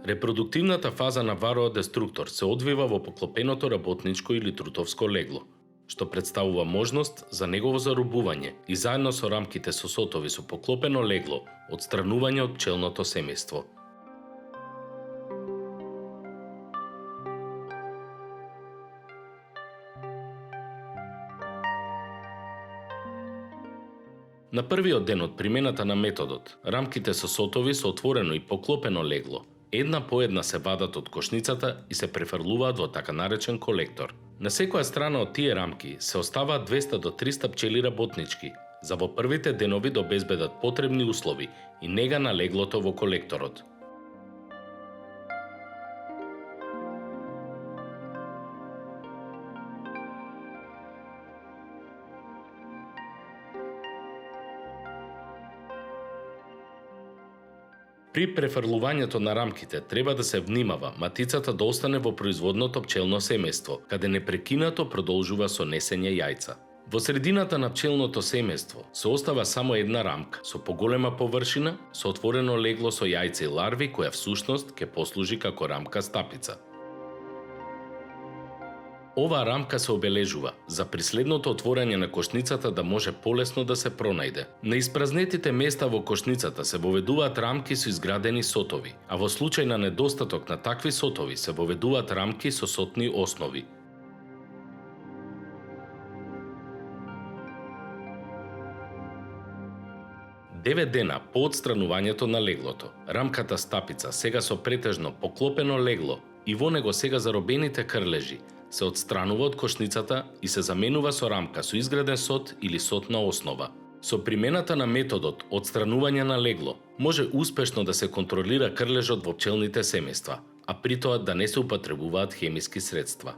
Репродуктивната фаза на вароодеструктор се одвива во поклопеното работничко или трутовско легло, што представува можност за негово зарубување и заедно со рамките со сотови со поклопено легло, отстранување од пчелното семејство. На првиот ден од примената на методот, рамките со сотови со отворено и поклопено легло една по една се вадат од кошницата и се префрлуваат во така наречен колектор. На секоја страна од тие рамки се оставаат 200 до 300 пчели работнички, за во првите денови да обезбедат потребни услови и нега на леглото во колекторот. При префрлувањето на рамките треба да се внимава матицата да остане во производното пчелно семејство, каде непрекинато продолжува со несење јајца. Во средината на пчелното семејство се остава само една рамка со поголема површина, со отворено легло со јајца и ларви која всушност ќе послужи како рамка стапица. Оваа рамка се обележува за при следното отворање на кошницата да може полесно да се пронајде. На испразнетите места во кошницата се воведуваат рамки со изградени сотови, а во случај на недостаток на такви сотови се воведуваат рамки со сотни основи. Девет дена по отстранувањето на леглото, рамката стапица сега со претежно поклопено легло и во него сега заробените крлежи се отстранува од кошницата и се заменува со рамка со изграден сот или сотна основа. Со примената на методот отстранување на легло може успешно да се контролира крлежот во пчелните семејства, а при тоа да не се употребуваат хемиски средства.